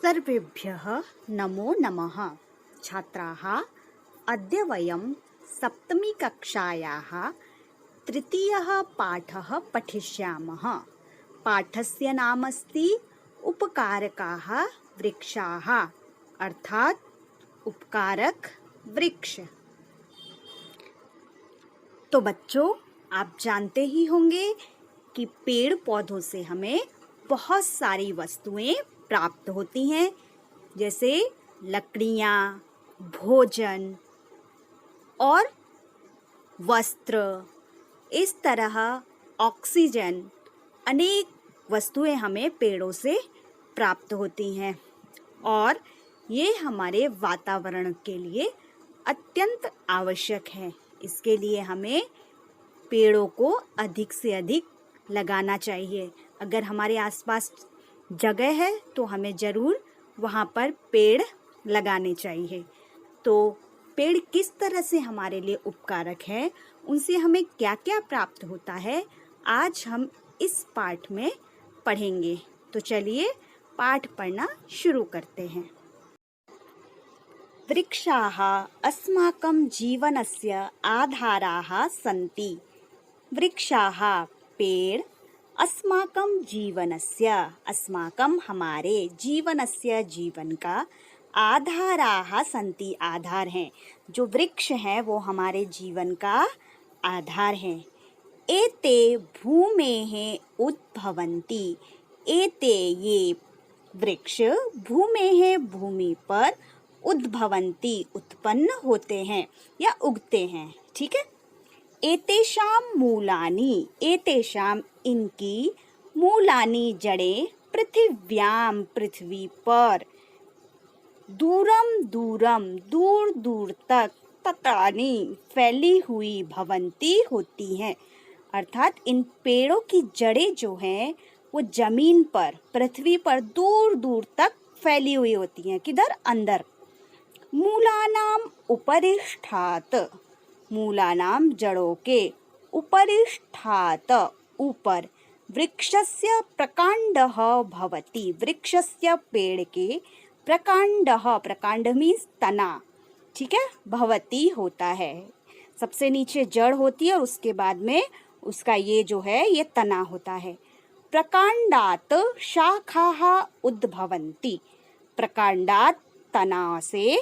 सर्वेभ्यः नमो नमः। छात्राः, अद्य वयं सप्तमीकक्षायाः तृतीयः पाठः पठिष्यामः। पाठस्य नाम अस्ति उपकारकाः वृक्षाः, अर्थात् उपकारक वृक्ष। तो बच्चों, आप जानते ही होंगे कि पेड़ पौधों से हमें बहुत सारी वस्तुएं प्राप्त होती हैं, जैसे लकड़ियाँ, भोजन और वस्त्र। इस तरह ऑक्सीजन, अनेक वस्तुएं हमें पेड़ों से प्राप्त होती हैं और ये हमारे वातावरण के लिए अत्यंत आवश्यक है। इसके लिए हमें पेड़ों को अधिक से अधिक लगाना चाहिए। अगर हमारे आसपास जगह है तो हमें ज़रूर वहाँ पर पेड़ लगाने चाहिए। तो पेड़ किस तरह से हमारे लिए उपकारक है, उनसे हमें क्या क्या प्राप्त होता है, आज हम इस पाठ में पढ़ेंगे। तो चलिए पाठ पढ़ना शुरू करते हैं। वृक्षाः अस्माकं जीवनस्य आधाराः सन्ति। वृक्षाः पेड़ अस्माकं जीवनस्य, अस्माकं हमारे जीवनस्य जीवन का आधाराः सन्ति, आधार हैं। जो वृक्ष हैं वो हमारे जीवन का आधार हैं। एते भूमेः उद्भवन्ति। एते ये वृक्ष भूमेः भूमि पर उद्भवन्ति उत्पन्न होते हैं या उगते हैं। ठीक है। एतेषां मूलानि, एतेषां इनकी, मूलानि जड़ें, पृथिव्यां पृथ्वी पर, दूरम दूरम दूर दूर तक, ततानि फैली हुई, भवंती होती हैं। अर्थात इन पेड़ों की जड़ें जो हैं वो जमीन पर, पृथ्वी पर दूर दूर तक फैली हुई होती हैं। किधर? अंदर। मूलानाम उपरिष्ठात्, मूलानाम जड़ों के, उपरिष्ठात् ऊपर, वृक्षस्य प्रकांडः भवति, वृक्षस्य पेड़ के, प्रकांडः, प्रकांड मीन्स तना, ठीक है, भवति होता है। सबसे नीचे जड़ होती है और उसके बाद में उसका ये जो है ये तना होता है। प्रकांडात् शाखाः उद्भवन्ति, प्रकांडात् तना से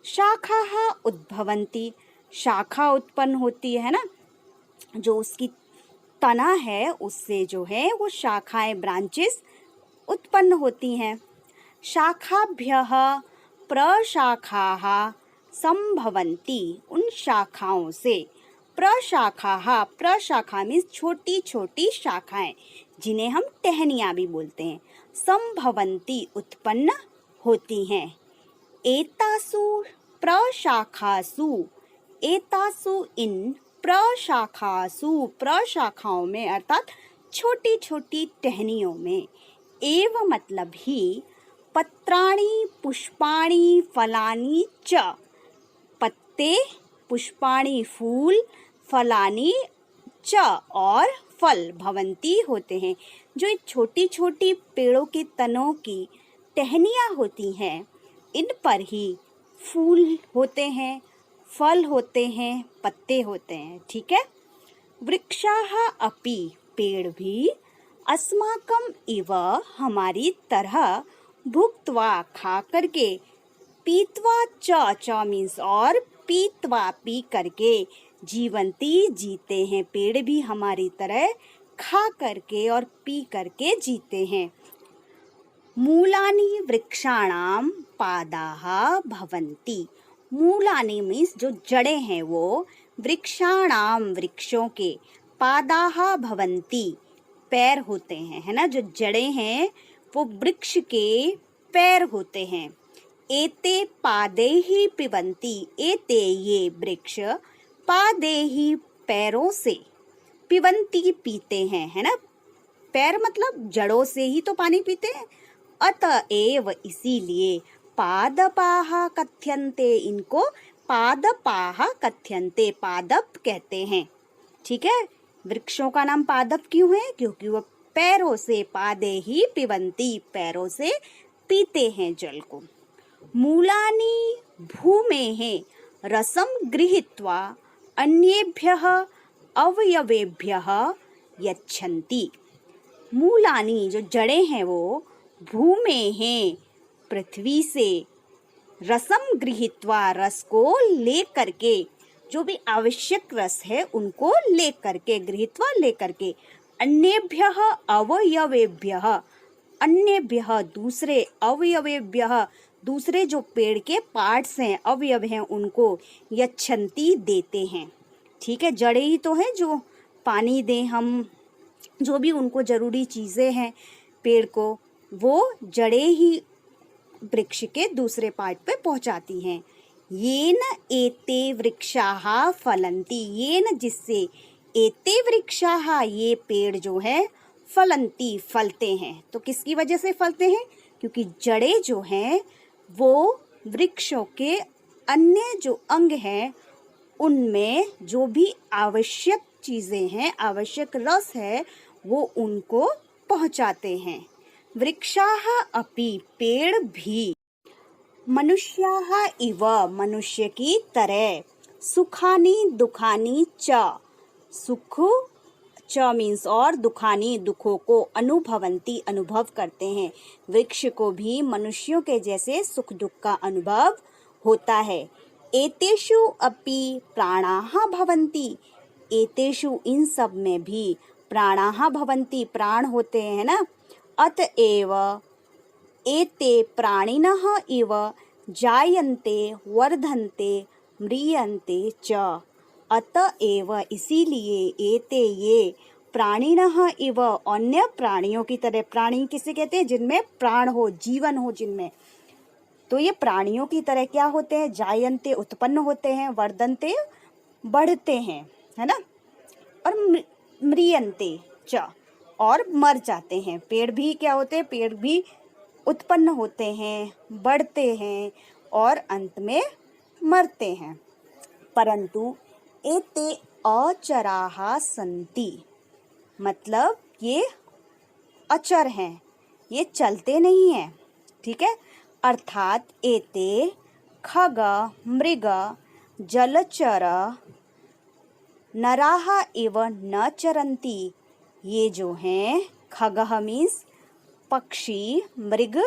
शाखाः उद्भवन्ति, शाखा उत्पन्न होती है ना, जो उसकी तना है उससे जो है वो शाखाएं, ब्रांचेस उत्पन्न होती हैं। शाखाभ्यः प्रशाखाः संभवन्ति, उन शाखाओं से, प्रशाखाः, प्रशाखा मीन्स छोटी छोटी शाखाएं जिन्हें हम टहनियाँ भी बोलते हैं, संभवन्ति उत्पन्न होती हैं। एतासु प्रशाखासु, एतासु इन प्रशाखासु, प्रशाखाओं में अर्थात छोटी छोटी टहनियों में, एव मतलब ही, पत्राणि पुष्पाणि फलानि च, पत्ते, पुष्पाणि फूल, फलानि च और फल, भवंती होते हैं। जो छोटी छोटी पेड़ों के तनों की टहनियाँ होती हैं, इन पर ही फूल होते हैं, फल होते हैं, पत्ते होते हैं। ठीक है। वृक्षाः अपि, पेड़ भी, अस्माकं इव, हमारी तरह, भुक्त्वा खा करके, पीत्वा च मीन्स और, पीत्वा पी करके, जीवंती जीते हैं। पेड़ भी हमारी तरह खा करके और पी करके जीते हैं। मूलानि वृक्षाणां पादाः भवन्ति, मूलानि मीन्स जो जड़ें हैं वो, वृक्षाणां वृक्षों के, पादाः भवन्ति पैर होते हैं, है ना, जो जड़ें हैं वो वृक्ष के पैर होते हैं। एते पादैः पिबन्ति, एते ये वृक्ष, पादैः पैरों से, पिबन्ति पीते हैं, है ना, पैर मतलब जड़ों से ही तो पानी पीते हैं। अतएव इसीलिए, पादपाः कथ्यन्ते, इनको पादपाः कथ्यन्ते, पादप कहते हैं। ठीक है। वृक्षों का नाम पादप क्यों है? क्योंकि वो पैरों से, पादे ही पिबंती, पैरों से पीते हैं जल को। मूलानि भूमेः रसं गृहीत्वा अन्येभ्यः अवयवेभ्यः यच्छन्ति। मूलानि जो जड़ें हैं वो भूमेः पृथ्वी से, रसम गृहीत्वा रस को ले करके, जो भी आवश्यक रस है उनको ले करके, गृहीत्वा ले करके, अन्येभ्यः अवयवेभ्यः, अन्येभ्यः दूसरे, अवयवेभ्यः दूसरे जो पेड़ के पार्ट्स हैं, अवयव हैं, उनको यच्छन्ति देते हैं। ठीक है, जड़ें ही तो हैं जो पानी दें हम, जो भी उनको ज़रूरी चीज़ें हैं पेड़ को, वो जड़ें ही वृक्ष के दूसरे पार्ट पे पहुंचाती हैं। येन एते वृक्षाः फलन्ति, येन जिससे, एते वृक्षाः ये पेड़ जो है, फलन्ति फलते हैं। तो किसकी वजह से फलते हैं? क्योंकि जड़ें जो हैं वो वृक्षों के अन्य जो अंग हैं उनमें जो भी आवश्यक चीज़ें हैं, आवश्यक रस है, वो उनको पहुंचाते हैं। वृक्षाः अपि पेड़ भी, मनुष्याः इव मनुष्य की तरह, सुखानि दुखानि च, सुख च मीन्स और, दुखानि दुखों को, अनुभवंती अनुभव करते हैं। वृक्ष को भी मनुष्यों के जैसे सुख दुख का अनुभव होता है। एतेषु अपि प्राणाः भवन्ति, एतेषु इन सब में भी, प्राणाः भवन्ति प्राण होते हैं ना, अतएव एते प्राणिनः इव जायन्ते वर्धन्ते म्रियन्ते च, अतएव इसीलिए, एते ये, प्राणिनः इव अन्य प्राणियों की तरह, प्राणी किसे कहते हैं? जिनमें प्राण हो, जीवन हो जिनमें, तो ये प्राणियों की तरह क्या होते हैं? जायन्ते उत्पन्न होते हैं, वर्धन्ते बढ़ते हैं, है ना, और म्रियन्ते च और मर जाते हैं। पेड़ भी क्या होते हैं? पेड़ भी उत्पन्न होते हैं, बढ़ते हैं और अंत में मरते हैं। परंतु एते अचराः सन्ति, मतलब ये अचर हैं, ये चलते नहीं हैं। ठीक है, अर्थात एते खग मृग जलचर नराः इव न चरन्ति, ये जो हैं खगः मीन्स पक्षी, मृग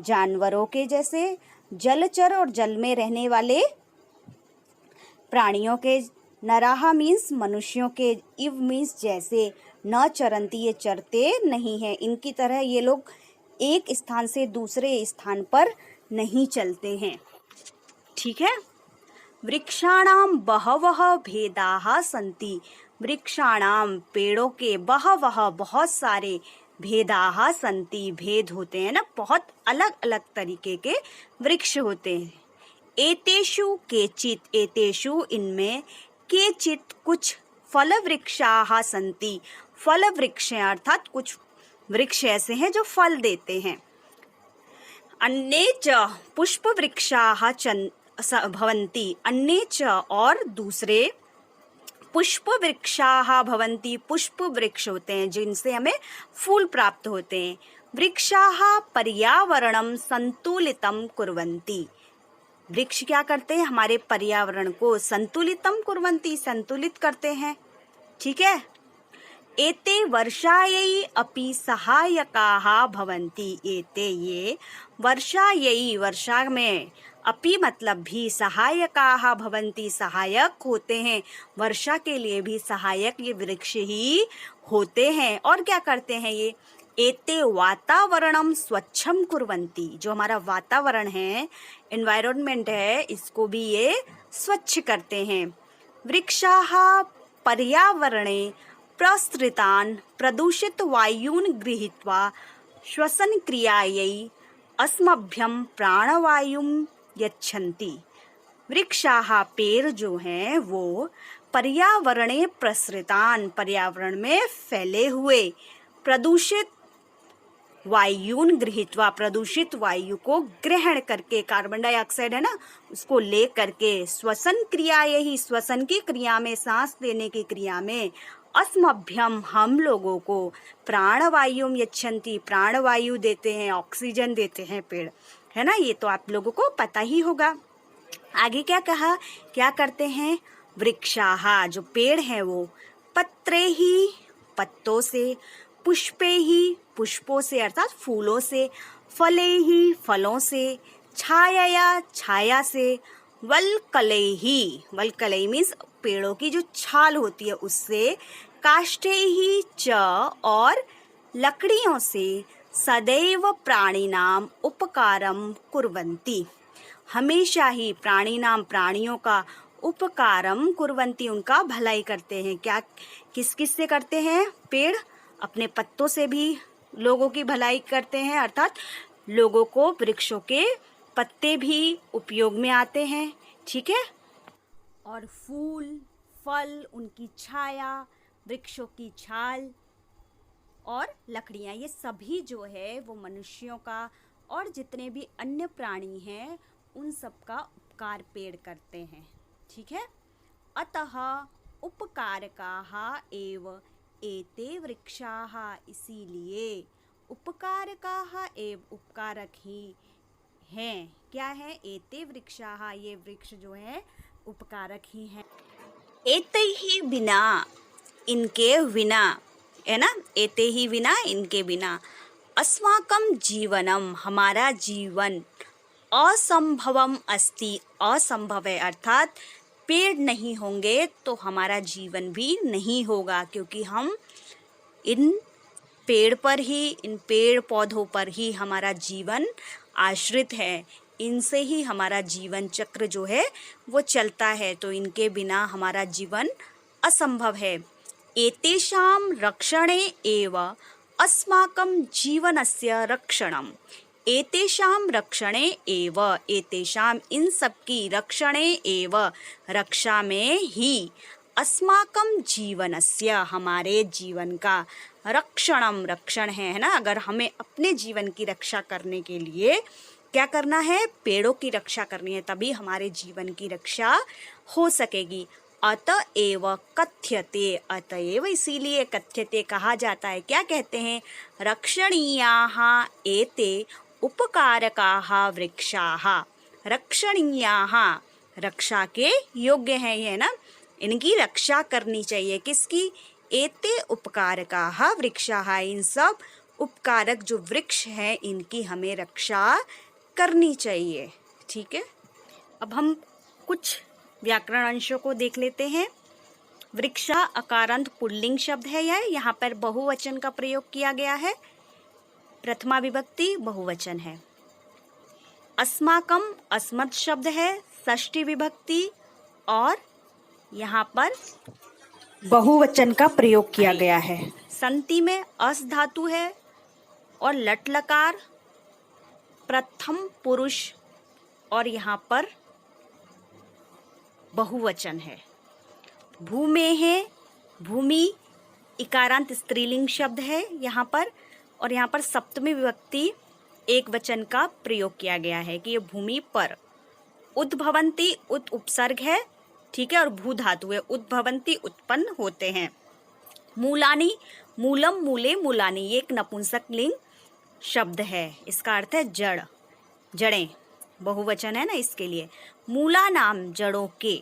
जानवरों के जैसे, जलचर और जल में रहने वाले प्राणियों के, नराः मीन्स मनुष्यों के, इव मीन्स जैसे, न चरंती ये चरते नहीं हैं, इनकी तरह ये लोग एक स्थान से दूसरे स्थान पर नहीं चलते हैं। ठीक है, वृक्षाणाम बहवः भेदाः सन्ति, वृक्षाणाम पेड़ों के, बहवः बहुत सारे, भेदाः सन्ति भेद होते हैं ना, बहुत अलग अलग तरीके के वृक्ष होते हैं। एतेषु केचित्, एतेषु इनमें, केचित् कुछ, फल वृक्षाः सन्ति, फल वृक्ष अर्थात कुछ वृक्ष ऐसे हैं जो फल देते हैं। अन्ये च पुष्प वृक्षाः भवन्ति, अन्ये च और दूसरे, पुष्प वृक्षाः भवन्ति पुष्प वृक्ष होते हैं जिनसे हमें फूल प्राप्त होते हैं। वृक्षाः पर्यावरणं संतुलितं कुर्वन्ति, वृक्ष क्या करते हैं? हमारे पर्यावरण को संतुलितं कुर्वन्ति, संतुलित करते हैं। ठीक है, एते वर्षायै अपि सहायकाः भवन्ति, एते ये, वर्षायै वर्षा में, अपि मतलब भी, सहायकाः भवन्ति सहायक होते हैं, वर्षा के लिए भी सहायक ये वृक्ष ही होते हैं। और क्या करते हैं ये? एते वातावरणम स्वच्छम कुर्वन्ति, जो हमारा वातावरण है, एनवायरनमेंट है, इसको भी ये स्वच्छ करते हैं। वृक्षाः पर्यावरणे प्रसृतान् प्रदूषित वायून् गृहीत्वा श्वसन क्रियायै अस्मभ्यं प्राणवायुं यच्छन्ति, वृक्षाः पेड़ जो हैं वो, पर्यावरणे प्रसृतान् पर्यावरण में फैले हुए, प्रदूषित वायुन गृहीत्वा प्रदूषित वायु को ग्रहण करके, कार्बन डाइऑक्साइड है ना, उसको ले करके, श्वसन क्रिया, यही श्वसन की क्रिया में, सांस लेने की क्रिया में, अस्मभ्यम हम लोगों को प्राणवायुम यच्छन्ति प्राणवायु देते हैं, ऑक्सीजन देते हैं पेड़, है ना। ये तो आप लोगों को पता ही होगा। आगे क्या कहा, क्या करते हैं, वृक्षाहा जो पेड़ हैं वो पत्रे ही पत्तों से, पुष्पे ही पुष्पों से अर्थात फूलों से, फले ही फलों से, छाया छाया से, वल्कलैहि वल्कलैहि मीन्स पेड़ों की जो छाल होती है उससे, काष्ठे ही च और लकड़ियों से, सदैव प्राणिनाम उपकारम कुर्वन्ति हमेशा ही प्राणिनाम प्राणियों का उपकारम कुर्वन्ति उनका भलाई करते हैं। क्या किस किस से करते हैं, पेड़ अपने पत्तों से भी लोगों की भलाई करते हैं, अर्थात लोगों को वृक्षों के पत्ते भी उपयोग में आते हैं, ठीक है। और फूल फल, उनकी छाया, वृक्षों की छाल और लकड़ियाँ, ये सभी जो है वो मनुष्यों का और जितने भी अन्य प्राणी हैं उन सब का उपकार पेड़ करते हैं, ठीक है। अतः उपकारकाः एव एते वृक्षाः, इसीलिए उपकारकाः एव उपकारक ही हैं। क्या है, एते वृक्षाः ये वृक्ष जो है उपकारक ही हैं। एते ही बिना, इनके बिना, है ना, एते ही बिना इनके बिना, अस्माकं जीवनम हमारा जीवन, असंभवम अस्ति असंभव है, अर्थात पेड़ नहीं होंगे तो हमारा जीवन भी नहीं होगा, क्योंकि हम इन पेड़ पर ही, इन पेड़ पौधों पर ही हमारा जीवन आश्रित है, इनसे ही हमारा जीवन चक्र जो है वो चलता है, तो इनके बिना हमारा जीवन असंभव है। एतेषां रक्षणे एव अस्माकं जीवनस्य रक्षणम्, एतेषां रक्षणे एव, एतेषां इन सब की रक्षणे एव रक्षा में ही, अस्माकं जीवनस्य हमारे जीवन का, रक्षणम रक्षण है ना। अगर हमें अपने जीवन की रक्षा करने के लिए क्या करना है, पेड़ों की रक्षा करनी है, तभी हमारे जीवन की रक्षा हो सकेगी। अतएव कथ्यते, अतएव इसीलिए कथ्यते कहा जाता है, क्या कहते हैं, रक्षणीयाः एते उपकारकाः वृक्षाः, रक्षणीयाः रक्षा के योग्य हैं ये, ना, इनकी रक्षा करनी चाहिए, किसकी, एते उपकारकाः वृक्षाः, इन सब उपकारक जो वृक्ष हैं इनकी हमें रक्षा करनी चाहिए, ठीक है। अब हम कुछ व्याकरण अंशों को देख लेते हैं। वृक्षा अकारांत पुल्लिंग शब्द है, यह यहाँ पर बहुवचन का प्रयोग किया गया है, प्रथमा विभक्ति बहुवचन है। अस्माकम अस्मत् शब्द है, षष्ठी विभक्ति और यहाँ पर बहुवचन का प्रयोग किया गया है। संति में अस धातु है और लट लकार प्रथम पुरुष और यहाँ पर बहुवचन है। भूमे है, भूमि इकारांत स्त्रीलिंग शब्द है यहाँ पर, और यहाँ पर सप्तमी विभक्ति एक वचन का प्रयोग किया गया है कि ये भूमि पर। उद्भवंती उत उपसर्ग है, ठीक है, और भू धातु है, उद्भवंती उत्पन्न होते हैं। मूलानी मूलम मूले मूलानी, ये एक नपुंसक लिंग शब्द है, इसका अर्थ है जड़, जड़ें, बहुवचन है ना इसके लिए। मूला नाम जड़ों के,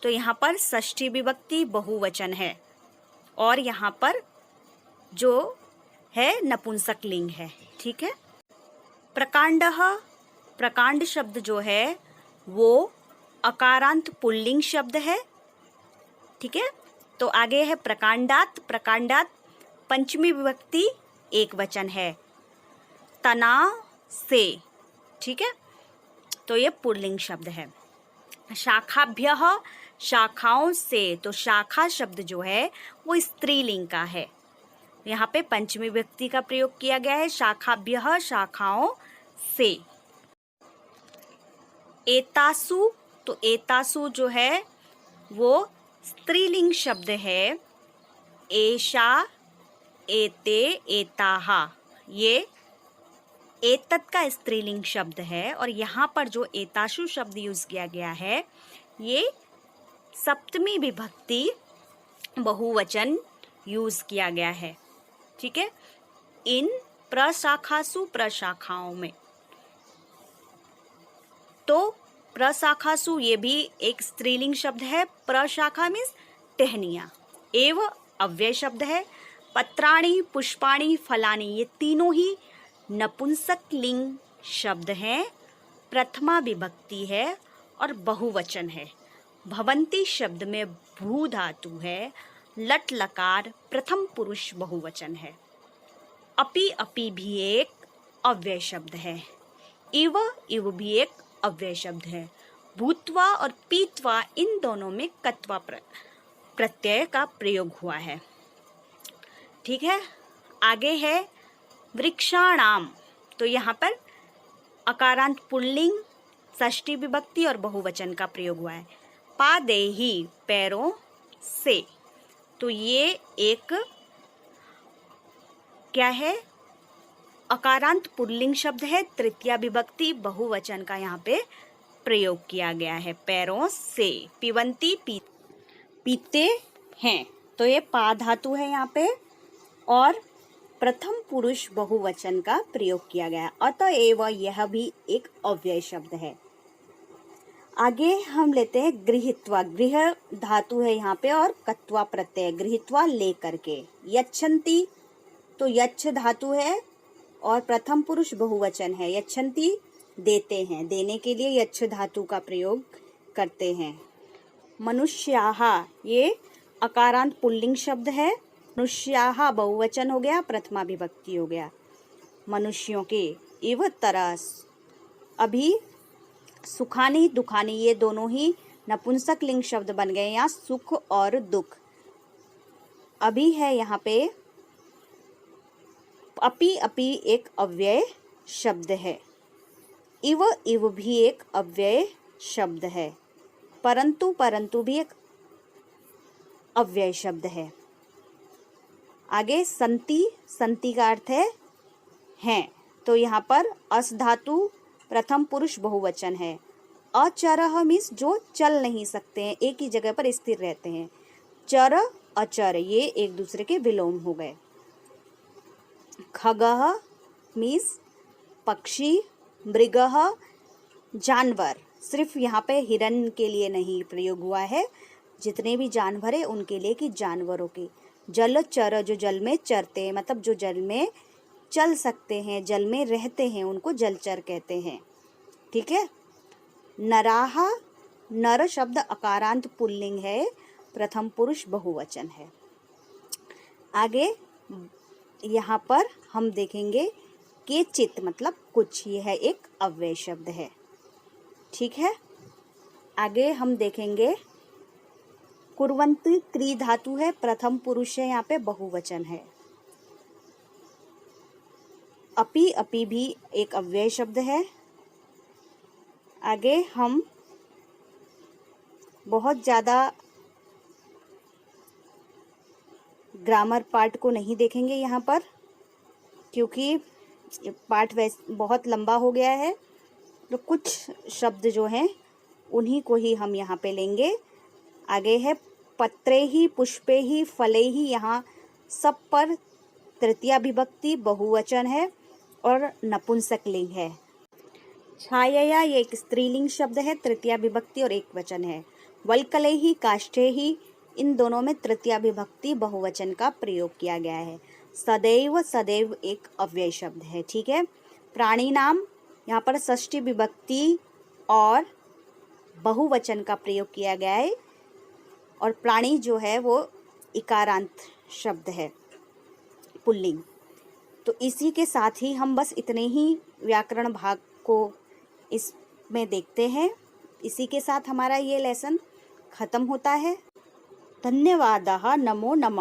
तो यहाँ पर षष्ठी विभक्ति बहुवचन है और यहाँ पर जो है नपुंसक लिंग है, ठीक है। प्रकांडः, प्रकांड शब्द जो है वो अकारांत पुल्लिंग शब्द है, ठीक है। तो आगे है प्रकांडात, प्रकांडात पंचमी विभक्ति एक वचन है, तनाव से, ठीक है, तो ये पुल्लिंग शब्द है। शाखाभ्यः, शाखाओं से, तो शाखा शब्द जो है वो स्त्रीलिंग का है, यहाँ पे पंचमी विभक्ति का प्रयोग किया गया है, शाखाभ्यः शाखाओं से। एतासु, तो एतासु जो है वो स्त्रीलिंग शब्द है, एषा एते एताः, ये एतत् का स्त्रीलिंग शब्द है और यहाँ पर जो एताशु शब्द यूज किया गया है ये सप्तमी विभक्ति बहुवचन यूज किया गया है। ठीक है, इन प्रशाखासु प्रशाखाओं में। तो प्रशाखासु ये भी एक स्त्रीलिंग शब्द है। प्रशाखा मीन्स टहनियाँ। एव अव्यय शब्द है। पत्राणि, पुष्पाणि, फलानि ये तीनों ही नपुंसक लिंग शब्द हैं। प्रथमा विभक्ति है और बहुवचन है। भवंती शब्द में भू धातु है। लट लकार प्रथम पुरुष बहुवचन है। अपि अपि भी एक अव्यय शब्द है। इव इव भी एक अव्यय शब्द है। भूत्वा और पीत्वा इन दोनों में कत्वा प्रत्यय का प्रयोग हुआ है। ठीक है, आगे है वृक्षाणाम। तो यहाँ पर अकारांत पुल्लिंग, षष्ठी विभक्ति और बहुवचन का प्रयोग हुआ है। पादेही पैरों से। तो ये एक क्या है, अकारांत पुल्लिंग शब्द है। तृतीया विभक्ति बहुवचन का यहाँ पे प्रयोग किया गया है। पैरों से। पिबंती पीते हैं। तो ये पा धातु है यहाँ पे और प्रथम पुरुष बहुवचन का प्रयोग किया गया है। अतएव यह भी एक अव्यय शब्द है। आगे हम लेते हैं गृहीत्वा। गृह धातु है यहाँ पे और कत्वा प्रत्यय। गृहीत्वा लेकर के। यच्छन्ति तो यच्छ धातु है और प्रथम पुरुष बहुवचन है। यच्छन्ति देते हैं। देने के लिए यच्छ धातु का प्रयोग करते हैं। मनुष्याः ये अकारांत पुल्लिंग शब्द है। मनुष्याः बहुवचन हो गया, प्रथमा विभक्ति हो गया। मनुष्यों के। इव तरस। अभी सुखानी दुखानी ये दोनों ही नपुंसक लिंग शब्द बन गए। यहाँ सुख और दुख। अभी है यहाँ पे अपि अपि एक अव्यय शब्द है। इव इव भी एक अव्यय शब्द है। परंतु परंतु भी एक अव्यय शब्द है। आगे संति। संति का अर्थ है हैं। तो यहाँ पर अस धातु प्रथम पुरुष बहुवचन है। अचरः मीन्स जो चल नहीं सकते हैं, एक ही जगह पर स्थिर रहते हैं। चर अचर ये एक दूसरे के विलोम हो गए। खगः मीन्स पक्षी, मृगः जानवर। सिर्फ यहाँ पे हिरन के लिए नहीं प्रयोग हुआ है, जितने भी जानवर है उनके लिए कि जानवरों के। जलचर जो जल में चरते हैं, मतलब जो जल में चल सकते हैं, जल में रहते हैं, उनको जलचर कहते हैं। ठीक है। नराह। नर शब्द अकारांत पुल्लिंग है, प्रथम पुरुष बहुवचन है। आगे यहाँ पर हम देखेंगे केचित मतलब कुछ, यह है एक अव्यय शब्द है। ठीक है। आगे हम देखेंगे कुर्वन्ति। क्री धातु है, प्रथम पुरुष है, यहाँ पे बहुवचन है। अपि अपि भी एक अव्यय शब्द है। आगे हम बहुत ज़्यादा ग्रामर पार्ट को नहीं देखेंगे यहाँ पर, क्योंकि पार्ट बहुत लंबा हो गया है। तो कुछ शब्द जो हैं उन्हीं को ही हम यहाँ पे लेंगे। आगे है पत्रे ही, पुष्पे ही, फले ही। यहाँ सब पर तृतीया विभक्ति बहुवचन है और नपुंसक लिंग है। छायया ये एक स्त्रीलिंग शब्द है, तृतीया विभक्ति और एक वचन है। वल्कले ही, काष्ठे ही इन दोनों में तृतीया विभक्ति बहुवचन का प्रयोग किया गया है। सदैव। सदैव एक अव्यय शब्द है। ठीक है। प्राणी नाम यहाँ पर षष्ठी विभक्ति और बहुवचन का प्रयोग किया गया है और प्राणी जो है वो इकारांत शब्द है, पुल्लिंग। तो इसी के साथ ही हम बस इतने ही व्याकरण भाग को इसमें देखते हैं। इसी के साथ हमारा ये लेसन ख़त्म होता है। धन्यवादः। नमो नमः।